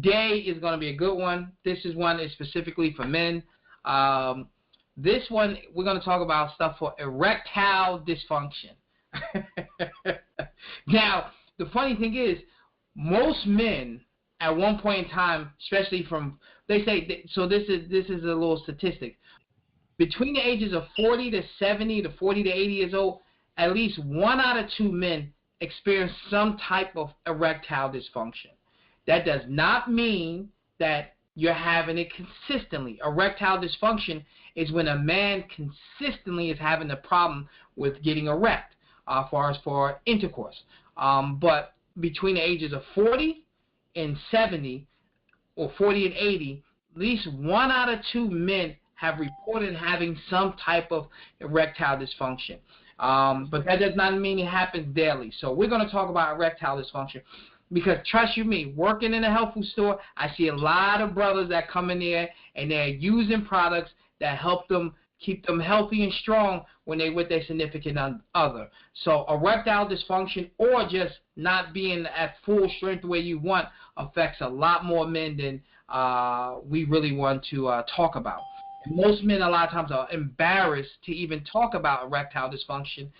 today is going to be a good one. This is one is specifically for men. This one, we're going to talk about stuff for erectile dysfunction. Now, the funny thing is, most men at one point in time, especially from, they say, so this is a little statistic. Between the ages of 40 to 70 to 40 to 80 years old, at least 1 out of 2 men experience some type of erectile dysfunction. That does not mean that you're having it consistently. Erectile dysfunction is when a man consistently is having a problem with getting erect for intercourse. But between the ages of 40 and 70 or 40 and 80, at least 1 out of 2 men have reported having some type of erectile dysfunction. But that does not mean it happens daily. So we're going to talk about erectile dysfunction because, trust you me, working in a health food store, I see a lot of brothers that come in there and they're using products that help them keep them healthy and strong when they're with their significant other. So erectile dysfunction or just not being at full strength the way you want affects a lot more men than we really want to talk about. Most men a lot of times are embarrassed to even talk about erectile dysfunction.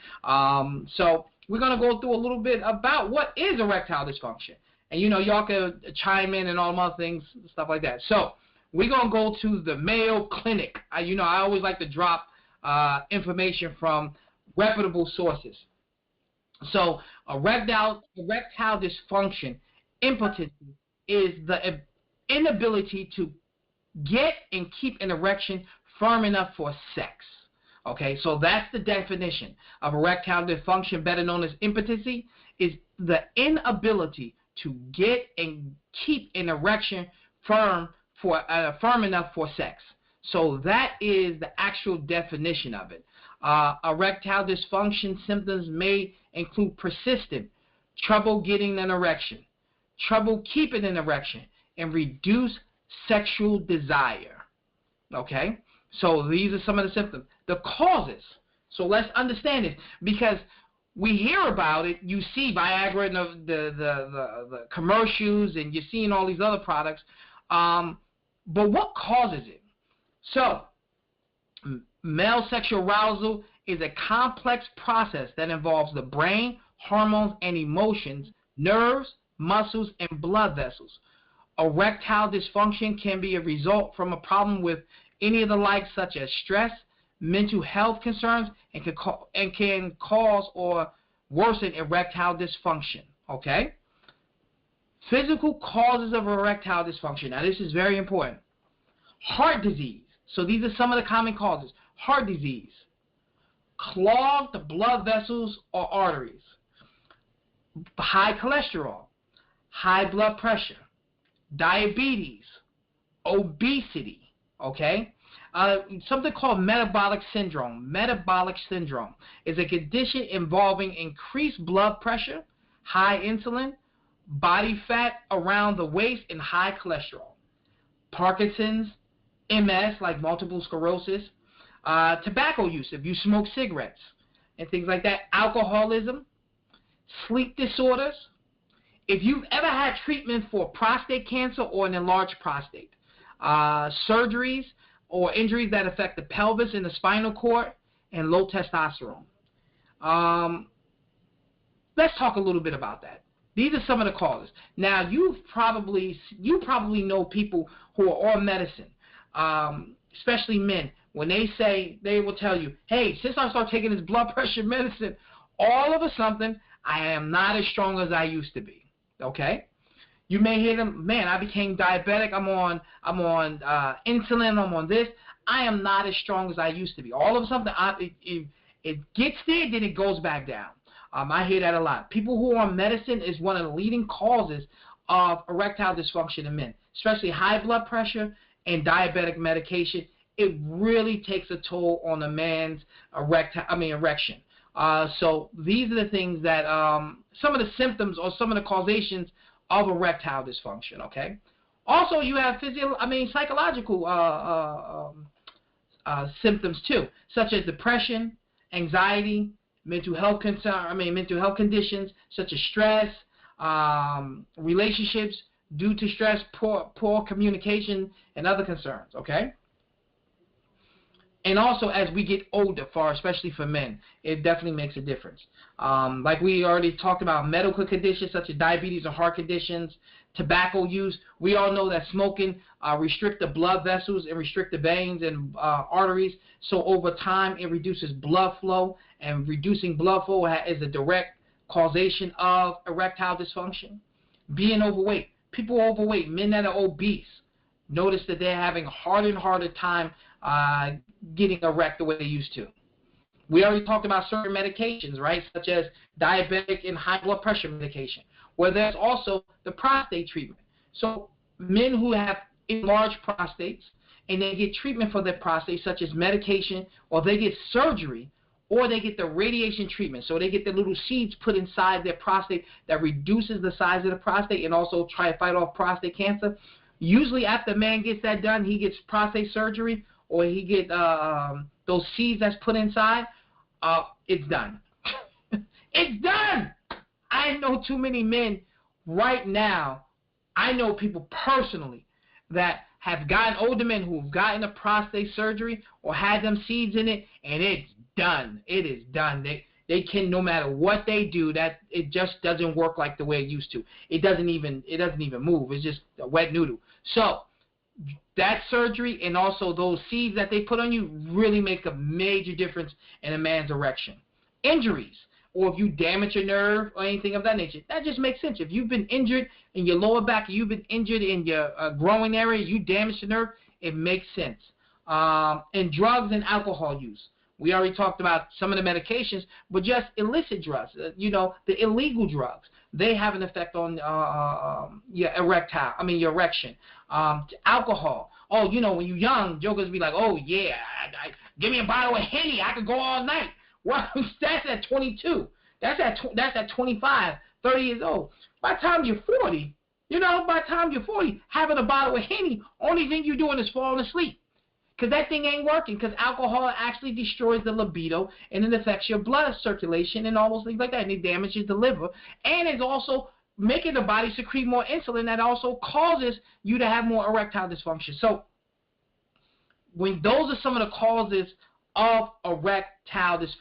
So we're going to go through a little bit about what is erectile dysfunction. And, you know, y'all can chime in and all them other things, stuff like that. So we're going to go to the Mayo Clinic. You know, I always like to drop information from reputable sources. So erectile dysfunction, impotency, is the inability to get and keep an erection firm enough for sex. Okay, so that's the definition of erectile dysfunction, better known as impotency, is the inability to get and keep an erection firm enough for sex. So that is the actual definition of it. Erectile dysfunction symptoms may include persistent trouble getting an erection, trouble keeping an erection, and reduced sexual desire. Okay, so these are some of the symptoms. The causes. So let's understand it, because we hear about it. You see Viagra and the commercials, and you're seeing all these other products. But what causes it? So male sexual arousal is a complex process that involves the brain, hormones, and emotions, nerves, muscles, and blood vessels. Erectile dysfunction can be a result from a problem with any of the likes, such as stress, mental health concerns, and can cause or worsen erectile dysfunction. Okay? Physical causes of erectile dysfunction. Now, this is very important. Heart disease. So these are some of the common causes. Heart disease, clogged blood vessels or arteries, high cholesterol, high blood pressure, diabetes, obesity, okay? Something called metabolic syndrome. Metabolic syndrome is a condition involving increased blood pressure, high insulin, body fat around the waist, and high cholesterol. Parkinson's, MS, like multiple sclerosis, tobacco use, if you smoke cigarettes, and things like that, alcoholism, sleep disorders, if you've ever had treatment for prostate cancer or an enlarged prostate, surgeries or injuries that affect the pelvis and the spinal cord, and low testosterone. Let's talk a little bit about that. These are some of the causes. Now, you probably know people who are on medicine, especially men. When they will tell you, hey, since I started taking this blood pressure medicine, all of a sudden, I am not as strong as I used to be. Okay? You may hear them, man, I became diabetic, I'm on insulin, I'm on this. I am not as strong as I used to be. All of a sudden, it gets there, then it goes back down. I hear that a lot. People who are on medicine is one of the leading causes of erectile dysfunction in men, especially high blood pressure and diabetic medication. It really takes a toll on a man's erection. So these are the things that some of the symptoms or some of the causations of erectile dysfunction. Okay. Also, you have psychological symptoms too, such as depression, anxiety, mental health conditions such as stress, relationships, due to stress, poor communication, and other concerns, okay? And also, as we get older, especially for men, it definitely makes a difference. Like we already talked about, medical conditions such as diabetes and heart conditions, tobacco use. We all know that smoking restricts the blood vessels and restricts the veins and arteries. So over time, it reduces blood flow, and reducing blood flow is a direct causation of erectile dysfunction. Being overweight. People overweight, men that are obese, notice that they're having a harder and harder time getting erect the way they used to. We already talked about certain medications, right, such as diabetic and high blood pressure medication, where there's also the prostate treatment. So men who have enlarged prostates and they get treatment for their prostate, such as medication, or they get surgery, or they get the radiation treatment. So they get the little seeds put inside their prostate that reduces the size of the prostate and also try to fight off prostate cancer. Usually after a man gets that done, he gets prostate surgery, or he get those seeds that's put inside, it's done. It's done! I know too many men right now, I know people personally that have gotten, older men who have gotten a prostate surgery or had them seeds in it, and it's done. It is done. They can, no matter what they do, that it just doesn't work like the way it used to. It doesn't even move. It's just a wet noodle. So that surgery and also those seeds that they put on you really make a major difference in a man's erection. Injuries, or if you damage your nerve or anything of that nature, that just makes sense. If you've been injured in your lower back, you've been injured in your growing area, you damage the nerve, it makes sense. And drugs and alcohol use. We already talked about some of the medications, but just illicit drugs, the illegal drugs, they have an effect on your erection. Alcohol. Oh, when you're young, jokers be like, oh, yeah, give me a bottle of Henny, I could go all night. Well, that's at 22. That's at 25, 30 years old. By the time you're 40, having a bottle of Henny, only thing you're doing is falling asleep. Because that thing ain't working, because alcohol actually destroys the libido, and it affects your blood circulation and all those things like that, and it damages the liver, and it's also making the body secrete more insulin that also causes you to have more erectile dysfunction. So when those are some of the causes of erectile dysfunction.